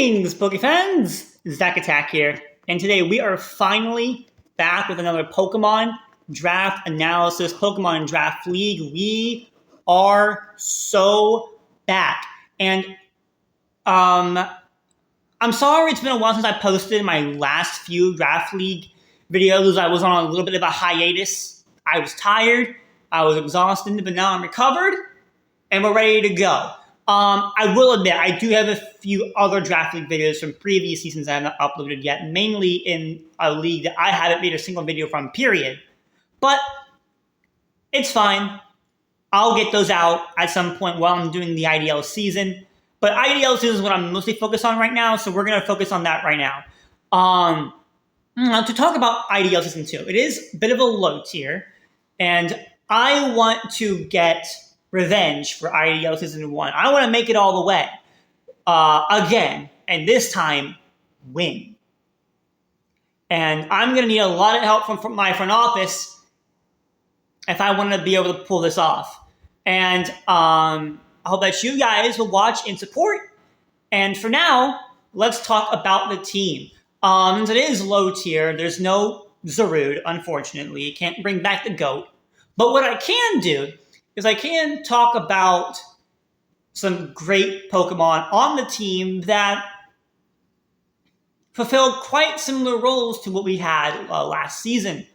Greetings, Pokefans! Zack Attack here, and today we are finally back with another Pokemon Draft Analysis, Pokemon Draft League. We are so back, and I'm sorry it's been a while since I posted my last few Draft League videos. I was on a little bit of a hiatus. I was tired, I was exhausted, but now I'm recovered, and we're ready to go. I will admit, I do have a few other Draft League videos from previous seasons I haven't uploaded yet, mainly in a league that I haven't made a single video from, period. But it's fine. I'll get those out at some point while I'm doing the IDL season. But IDL season is what I'm mostly focused on right now, so we're going to focus on that right now. To talk about IDL Season 2, it is a bit of a low tier, and I want to get revenge for IDL Season 1. I want to make it all the way again, and this time, win. And I'm going to need a lot of help from my front office if I want to be able to pull this off. And I hope that you guys will watch and support. And for now, let's talk about the team. Since it is low tier, there's no Zarude, unfortunately. Can't bring back the GOAT. But what I can do is I can talk about some great Pokemon on the team that fulfilled quite similar roles to what we had last season.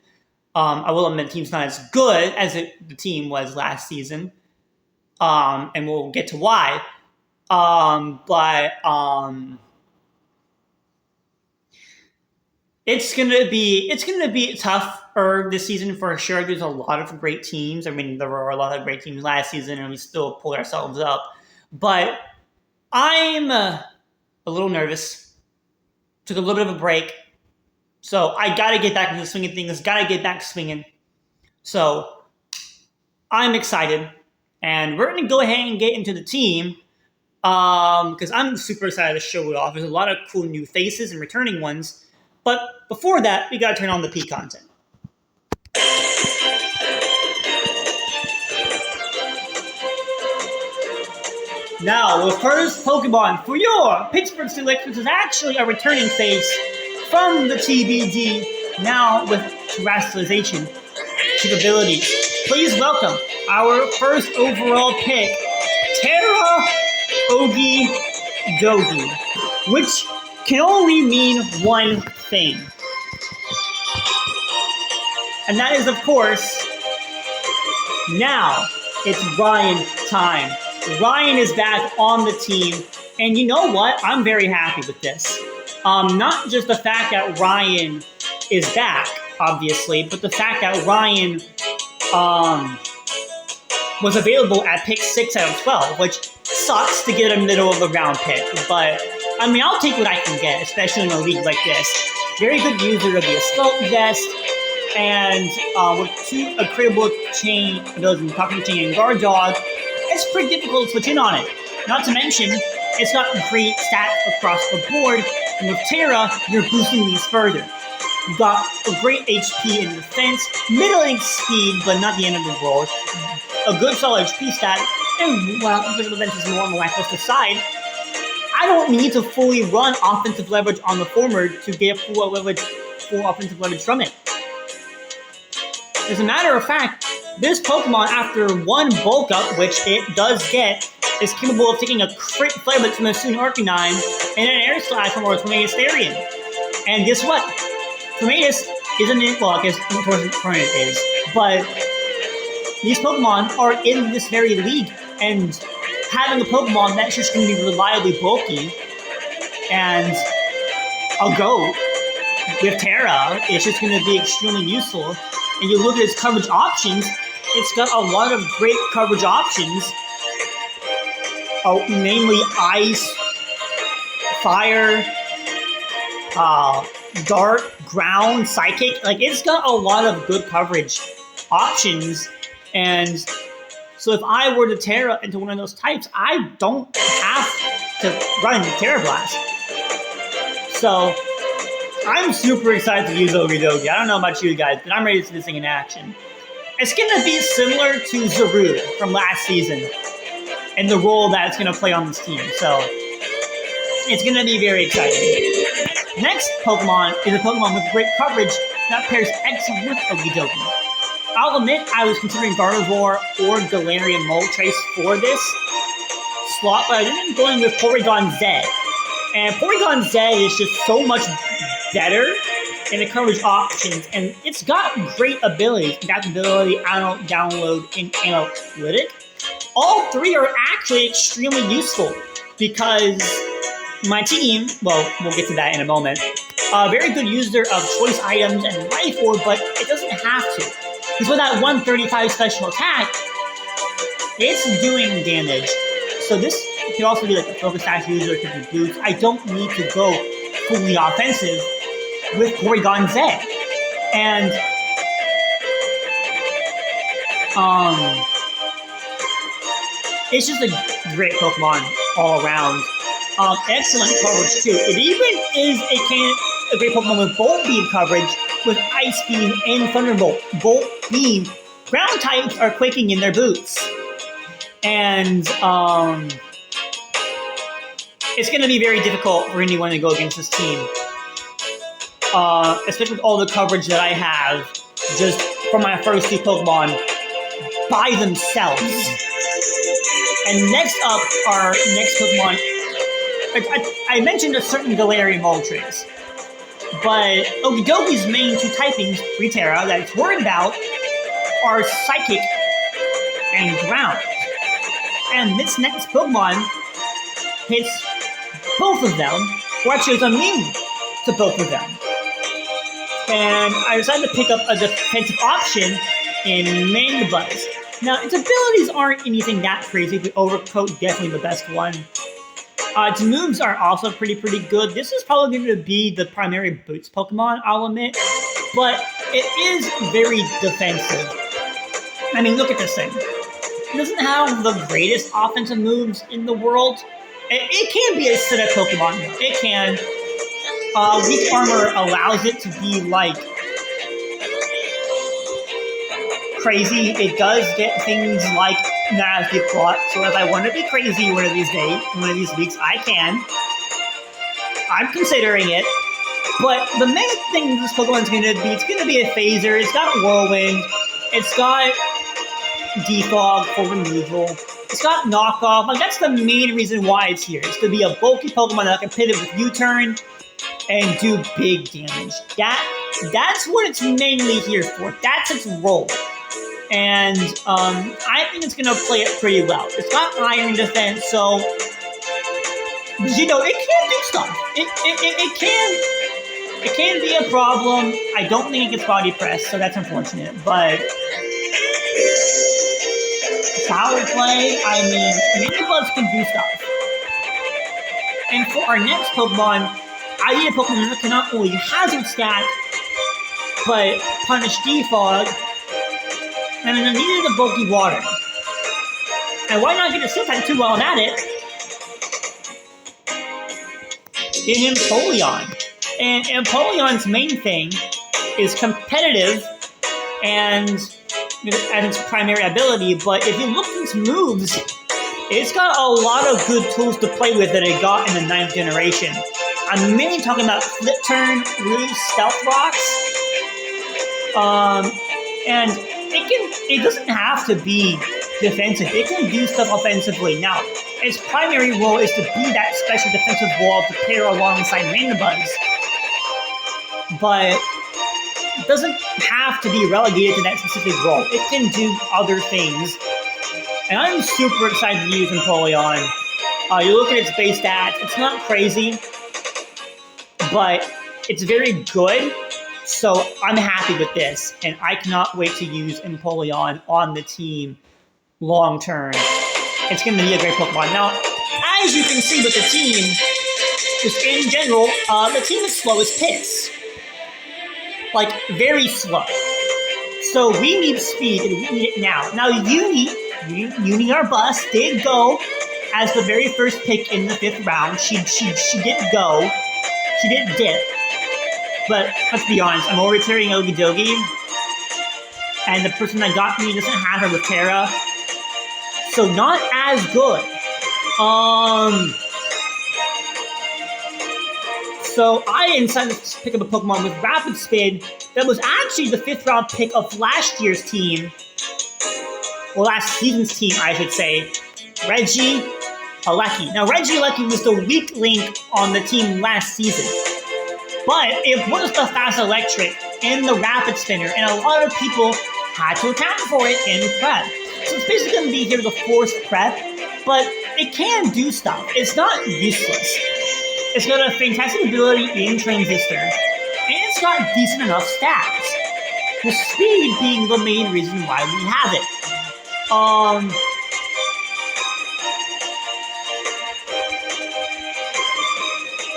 I will admit the team's not as good as the team was last season, and we'll get to why. It's gonna be tougher this season for sure. There's a lot of great teams. I mean, there were a lot of great teams last season, and we still pulled ourselves up. But I'm a little nervous. Took a little bit of a break, so I gotta get back into the swing of things. Gotta get back swinging. So I'm excited, and we're gonna go ahead and get into the team because I'm super excited to show it off. There's a lot of cool new faces and returning ones. But before that, we gotta turn on the P content. Now, the first Pokemon for your Pittsburgh selections is actually a returning face from the TBD, now with terrestrialization capabilities. Please welcome our first overall pick, Terra Ogi Dogi, which can only mean one thing. And that is, of course, now it's Reyn time. Reyn is back on the team, and you know what? I'm very happy with this. Not just the fact that Reyn is back, obviously, but the fact that Reyn was available at pick 6 out of 12, which sucks to get a middle of the round pick, but I mean, I'll take what I can get, especially in a league like this. Very good user of the Assault Vest, and with two critical chain abilities, Talking Chain and Guard Dog, it's pretty difficult to switch in on it. Not to mention, it's got great stats across the board, and with Terra, you're boosting these further. You've got a great HP in defense, middling speed, but not the end of the world, a good solid HP stat, and while physical defense is more on the lackluster side, I don't need to fully run offensive leverage on the former to get full offensive leverage from it. As a matter of fact, this Pokemon, after one bulk up, which it does get, is capable of taking a crit flare from a Soon Arcanine and an Air Slash from our Tornadus Therian. And guess what? Tornadus isn't it, well, I guess Tornadus is, but these Pokemon are in this very league, and having a Pokemon that's just going to be reliably bulky and a GOAT with Terra, it's just going to be extremely useful. And you look at its coverage options, it's got a lot of great coverage options, namely Ice, Fire, Dark, Ground, Psychic. Like, it's got a lot of good coverage options, and so if I were to Terra into one of those types, I don't have to run Terra Blast. So I'm super excited to use Okidogi. I don't know about you guys, but I'm ready to see this thing in action. It's going to be similar to Zarude from last season and the role that it's going to play on this team. So It's going to be very exciting. Next Pokemon is a Pokemon with great coverage that pairs excellent with Okidoki. I'll admit I was considering Gardevoir or Galarian Moltres for this slot, but I ended up going with Porygon Z. And Porygon Z is just so much better in the coverage options, and it's got great abilities. Adaptability, download, and analytic. All three are actually extremely useful because my team, well, we'll get to that in a moment, a very good user of choice items and life orb, but it doesn't have to. Because with that 135 special attack, it's doing damage. So this could also be like a focus attack user, it could be boots. I don't need to go fully offensive with Porygon Z. And it's just a great Pokemon all around. Excellent coverage too. It even is a great Pokemon with Volt Beam coverage with Ice Beam and Thunderbolt. Volt Beam, ground types are quaking in their boots. And it's going to be very difficult for anyone to go against this team. Especially with all the coverage that I have just from my first two Pokemon by themselves. And next up, our next Pokemon, I mentioned a certain Galarian Moltres, but Okidoki's main two typings, Reterra, that it's worried about, are Psychic and Ground. And this next Pokemon hits both of them, or actually is immune to both of them. And I decided to pick up a defensive option in Mandibuzz. Now, its abilities aren't anything that crazy, but Overcoat definitely the best one. Its moves are also pretty good. This is probably going to be the primary Boots Pokemon, I'll admit, but it is very defensive. I mean, look at this thing. It doesn't have the greatest offensive moves in the world. It can be a set of Pokemon, though. It can. Weak Armor allows it to be, like, crazy. It does get things like Nasty Plot, so if I want to be crazy one of these days, one of these weeks, I can. I'm considering it. But the main thing this Pokemon's going to be, it's going to be a Phaser. It's got Whirlwind. It's got Defog for removal. It's got Knockoff. Like, that's the main reason why it's here. It's to be a bulky Pokemon that can pivot with U-turn and do big damage. That's what it's mainly here for. That's its role. And I think it's going to play it pretty well. It's got Iron Defense, so, you know, it can do stuff. It can be a problem. I don't think it gets Body Press, so that's unfortunate. But Power Play, I mean, Mandibuzz can do stuff. And for our next Pokemon, I need a Pokemon that can not only Hazard Stack, but punish Defog, and then I needed a bulky Water. And why not get a Steel type too while I'm at it? In Empoleon. And Empoleon's main thing is competitive and as its primary ability, but if you look at its moves, it's got a lot of good tools to play with that it got in the 9th generation. I'm mainly talking about Flip Turn, Roost, Stealth Rocks, and it doesn't have to be defensive. It can do stuff offensively. Now, its primary role is to be that special defensive wall to pair alongside Mandibuzz, but it doesn't have to be relegated to that specific role. It can do other things, and I'm super excited to use Empoleon. You look at its base stats, it's not crazy, but it's very good, so I'm happy with this, and I cannot wait to use Empoleon on the team long term. It's going to be a great Pokemon. Now, as you can see with the team, just in general, the team is slow as piss. Like, very slow. So we need speed, and we need it now. Now, Uni, our bus, did go as the very first pick in the 5th round. She did go. She did dip. But let's be honest, I'm already carrying Okidogi, and the person that got me doesn't have her with Terra. So not as good. So I decided to pick up a Pokemon with Rapid Spin that was actually the 5th round pick of last year's team, or last season's team, I should say, Reggie Alecki. Now, Reggie Alecki was the weak link on the team last season, but it was the fast electric in the Rapid Spinner, and a lot of people had to account for it in prep. So it's basically going to be here the forced prep, but it can do stuff. It's not useless. It's got a fantastic ability in Transistor, and it's got decent enough stats. The speed being the main reason why we have it.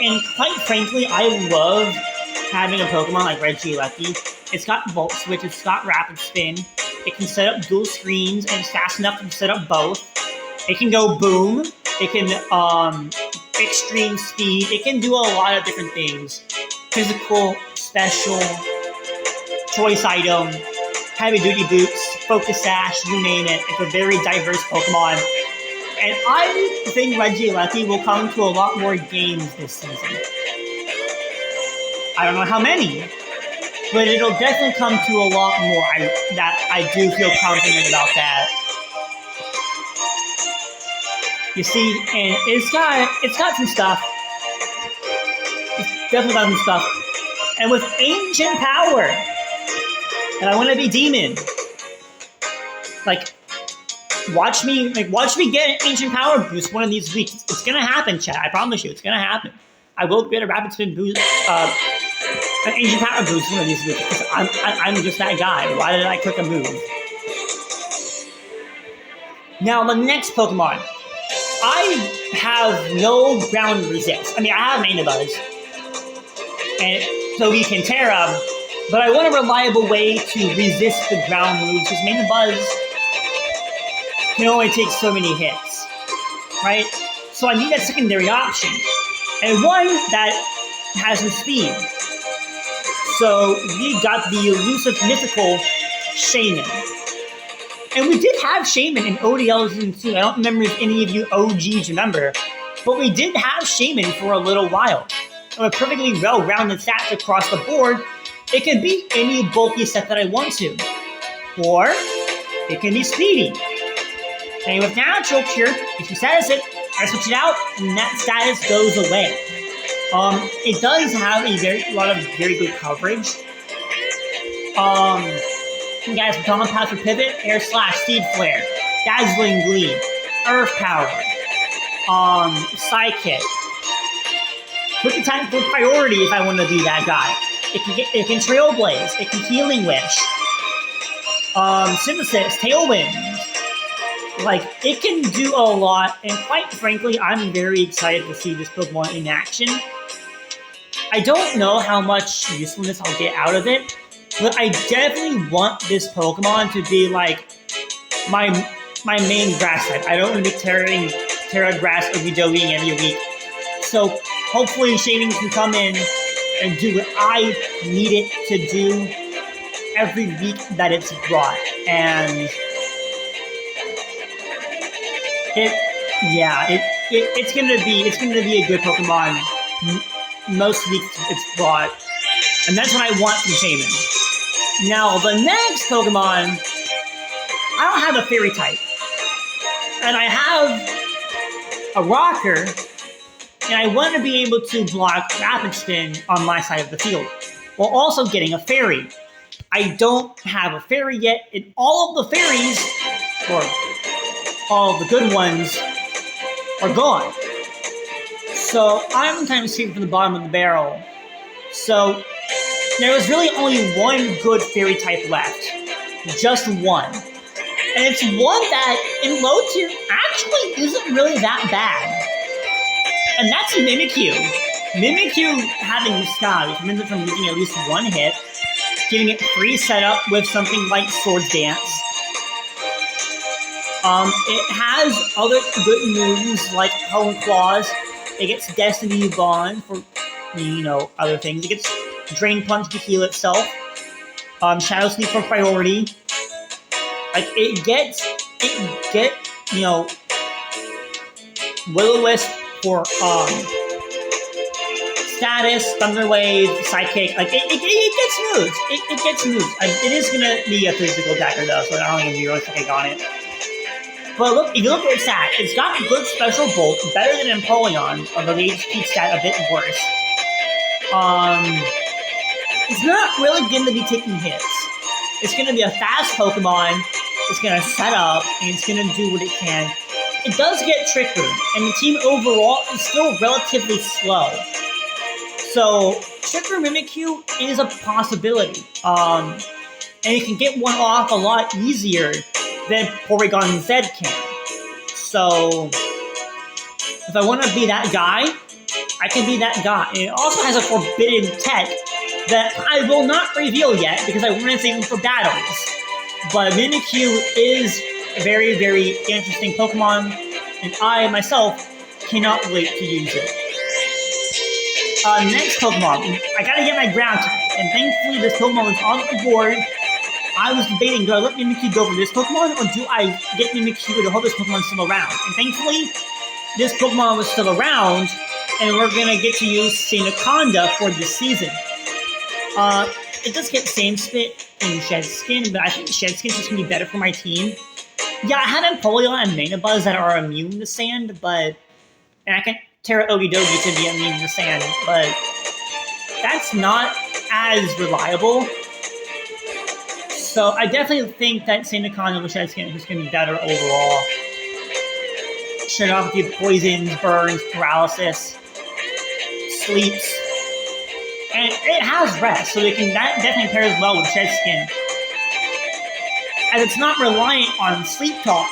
And quite frankly, I love having a Pokemon like Reggie Alecki. It's got Volt Switch, it's got Rapid Spin, it can set up dual screens, and it's fast enough to set up both. It can go Boom, it can extreme speed, it can do a lot of different things. Physical, special, choice item, heavy duty boots, focus sash, you name it. It's a very diverse Pokemon. And I think Reggie Alecki will come to a lot more games this season. I don't know how many, but it'll definitely come to a lot more. I do feel confident about that. You see, and it's got some stuff. It's definitely got some stuff. And with Ancient Power, and I want to be Demon. Watch me get an Ancient Power boost one of these weeks. It's gonna happen, chat. I promise you, it's gonna happen. I will get a Rapid Spin boost, an Ancient Power boost one of these weeks. Because I'm just that guy. Why did I click a move? Now the next Pokemon, I have no ground resist. I mean, I have Mana Buzz, and so we can Terra, but I want a reliable way to resist the ground moves because Mana Buzz can only take so many hits, right? So I need that secondary option, and one that has some speed. So we got the elusive mythical Shaman. And we did have Shaman in ODL Season 2. I don't remember if any of you OGs remember, but we did have Shaman for a little while. And with perfectly well-rounded stats across the board, it can be any bulky set that I want to. Or it can be speedy. And with Natural Cure, if you status it, I switch it out, and that status goes away. It does have a lot of very good coverage. You guys, Common Pass for Pivot, Air Slash, Seed Flare, Dazzling Gleam, Earth Power, Psychic. Quick time for Priority if I want to be that guy. It can Trailblaze, it can Healing Wish, Synthesis, Tailwind. It can do a lot, and quite frankly, I'm very excited to see this Pokemon in action. I don't know how much usefulness I'll get out of it, but I definitely want this Pokemon to be my main grass type. I don't want to be Terra Grass or Redoing every week. So hopefully Shaving can come in and do what I need it to do every week that it's brought. And it's gonna be a good Pokemon most weeks it's brought. And that's what I want from Shaman. Now, the next Pokemon, I don't have a Fairy type. And I have a Rocker, and I want to be able to block Rapid Spin on my side of the field, while also getting a Fairy. I don't have a Fairy yet, and all of the Fairies, or all of the good ones, are gone. So I'm kind of sitting from the bottom of the barrel. So there was really only one good Fairy type left. Just one. And it's one that, in low tier, actually isn't really that bad. And that's Mimikyu. Mimikyu having Sky prevents it from getting at least one hit, giving it free setup with something like Swords Dance. It has other good moves like Hone Claws. It gets Destiny Bond for, other things. It gets Drain Punch to heal itself. Shadow Sneak for Priority. It gets Will-O-Wisp for status, Thunder Wave, Sidekick, like it gets moves. It gets moves. It is gonna be a physical attacker though, so I don't even be really thinking on it. But look, if you look at its stat, it's got good special bolt, better than Empoleon, although the HP stat a bit worse. It's not really going to be taking hits. It's going to be a fast Pokemon. It's going to set up, and it's going to do what it can. It does get Trick Room, and the team overall is still relatively slow. So, Trick Room Mimikyu is a possibility. And it can get one off a lot easier than Porygon Z can. So, if I want to be that guy, I can be that guy. And it also has a forbidden tech that I will not reveal yet because I want to save them for battles. But Mimikyu is a very, very interesting Pokemon, and I, myself, cannot wait to use it. Next Pokemon, I gotta get my ground type, and thankfully this Pokemon was on the board. I was debating, do I let Mimikyu go for this Pokemon, or do I get Mimikyu to hold this Pokemon still around? And thankfully, this Pokemon was still around, and we're gonna get to use Sandaconda for this season. It does get Sand Spit and Shed Skin, but I think Shed Skin is just gonna be better for my team. Yeah, I have Empoleon and Manabuzz that are immune to sand, and I can Terra Okidogi to be immune to sand, but that's not as reliable. So I definitely think that Sandaconda with Shed Skin is just gonna be better overall. Shut off with poisons, burns, paralysis, sleeps. And it has rest, so that definitely pairs well with Shed Skin. As it's not reliant on Sleep Talk.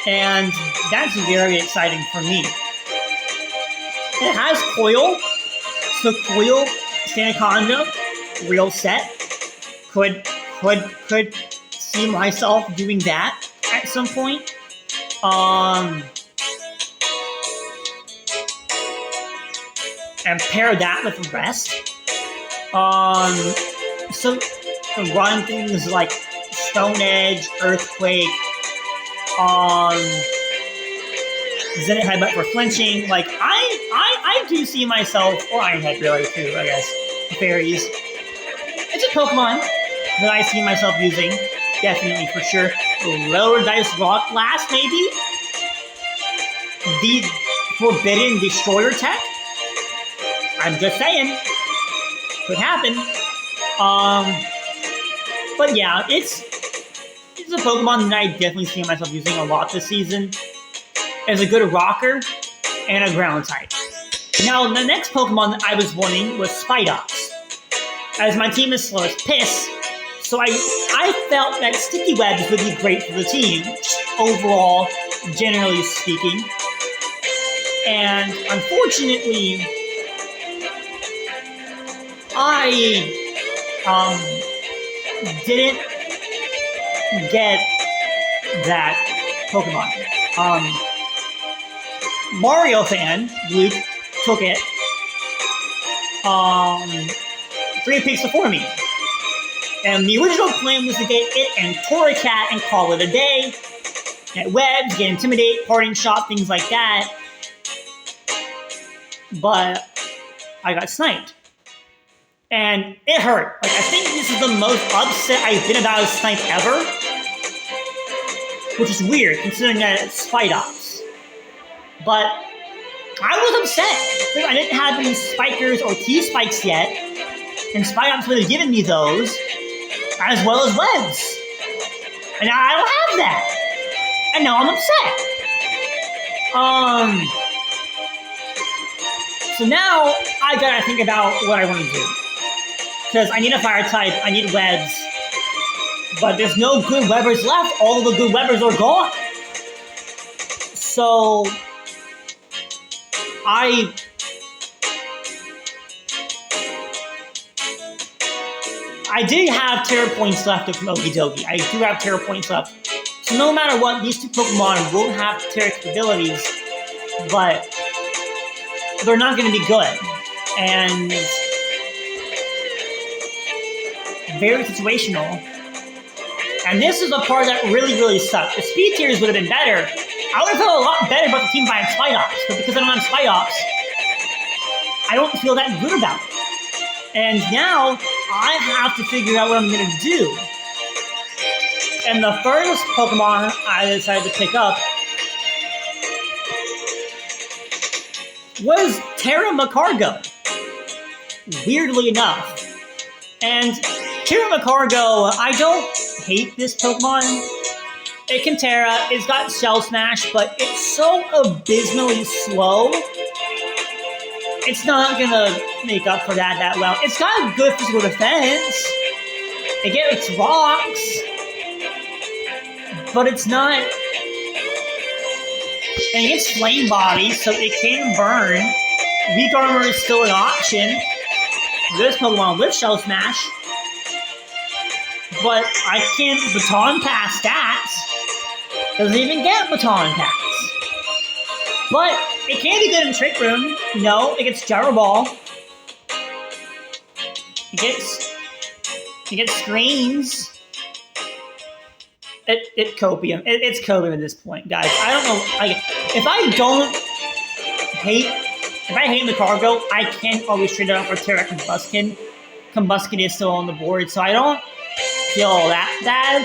And that's very exciting for me. It has Coil, so Coil, Sandaconda, real set. Could see myself doing that at some point. And pair that with rest. So run things like Stone Edge, Earthquake, Zenith Headbutt for flinching. Like I do see myself, or Iron Head really too, I guess. Fairies. It's a Pokemon that I see myself using, definitely for sure. Lower Dice Rock Blast, maybe. The Forbidden Destroyer tech. I'm just saying, could happen. But yeah, it's a Pokemon that I definitely see myself using a lot this season. As a good rocker and a ground type. Now, the next Pokemon that I was wanting was Spidops. As my team is slow as piss, so I felt that Sticky Webs would be great for the team, overall, generally speaking. And unfortunately, I didn't get that Pokemon. Mario fan, Luke, took it 3 picks before me. And the original plan was to get it and Torracat and call it a day. Get webs, get Intimidate, Parting Shot, things like that. But I got sniped. And it hurt. Like, I think this is the most upset I've been about a snipe ever. Which is weird, considering that it's Spidops. But I was upset. Because I didn't have any Spikers or T-Spikes yet. And Spidops would have given me those. As well as webs. And I don't have that. And now I'm upset. So now I gotta think about what I want to do. Because I need a fire type, I need webs. But there's no good webbers left. All the good webbers are gone. So I did have Terra Points left from Okidogi. I do have Terra Points left. So no matter what, these two Pokemon will have Terra capabilities, but they're not going to be good. And very situational. And this is the part that really, really sucked. The speed tiers would have been better. I would have felt a lot better about the team if I had Spidops, but because I don't have Spidops, I don't feel that good about it. And now I have to figure out what I'm going to do. And the first Pokemon I decided to pick up was Terramacargo, weirdly enough. And Terramacargo, I don't hate this Pokemon. It can Terra, it's got Shell Smash, but it's so abysmally slow. It's not gonna make up for that well. It's got a good physical defense. It gets rocks, but it's not. And it gets Flame Body, so it can burn. Weak Armor is still an option. This Pokemon with Shell Smash, but I can't Baton Pass stats. Doesn't even get Baton Pass. But it can be good in Trick Room. No, it gets Gyro Ball. It gets Screens. It's Copium. It's Copium at this point, guys. I don't know. If I hate the Cargo, I can't always trade it out for Terra Combuskin. Combuskin is still on the board, so I don't feel that bad.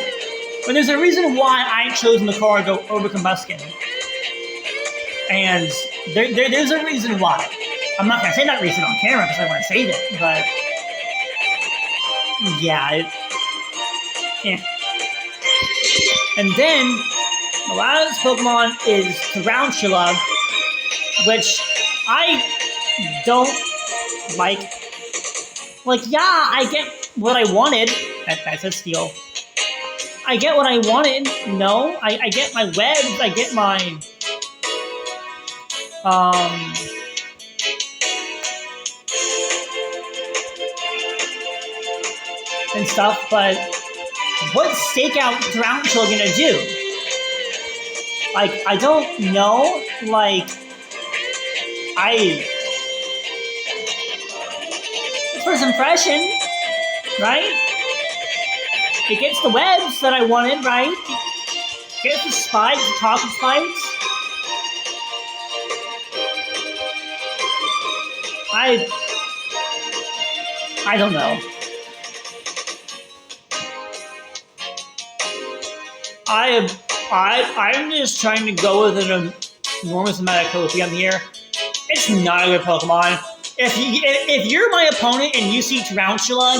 But there's a reason why I chose Cargo over Combuskin. And there's a reason why. I'm not going to say that reason on camera because I want to save it, but yeah. And then the last Pokemon is Tarantula, which I don't like. Like, yeah, I get what I wanted. That's a steal. I get what I wanted. No, I get my webs. I get my and stuff, but what's Stakeout Tarantula gonna do? Like, I don't know. Like, first impression, right? It gets the webs that I wanted, right? It gets the spikes, the talking spikes. I don't know. I'm just trying to go with an enormous amount of Copium here. It's not a good Pokemon. If you're my opponent and you see Tarantula,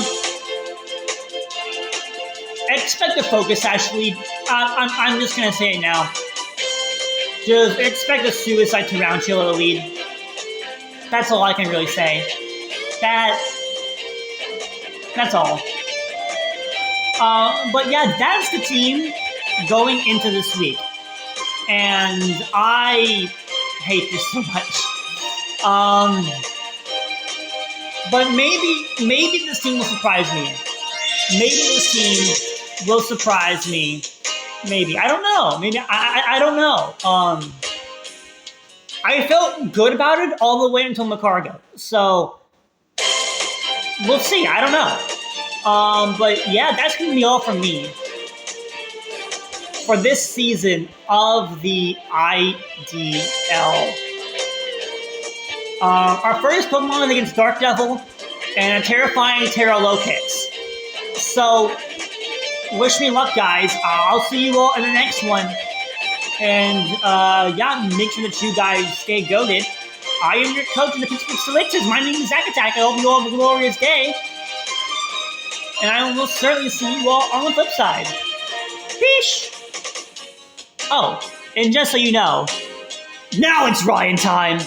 expect a Focus Sash lead. I'm just gonna say it now. Just expect a Suicide Tarantula lead. That's all I can really say. That's all. But yeah, that's the team going into this week. And I hate this so much. But maybe this team will surprise me. Maybe this team will surprise me. Maybe. I don't know. Maybe I don't know. I felt good about it all the way until Macargo. So we'll see. I don't know. But yeah, that's gonna be all from me for this season of the IDL. Our first Pokemon is against Dark Devil and a terrifying Terra Locust. So, wish me luck, guys. I'll see you all in the next one. And, yeah, make sure that you guys stay goated. I am your coach in the Pittsburgh Selectors. My name is Zack Attack. I hope you all have a glorious day. And I will certainly see you all on the flip side. Peace! Oh, and just so you know, now it's Ryan time!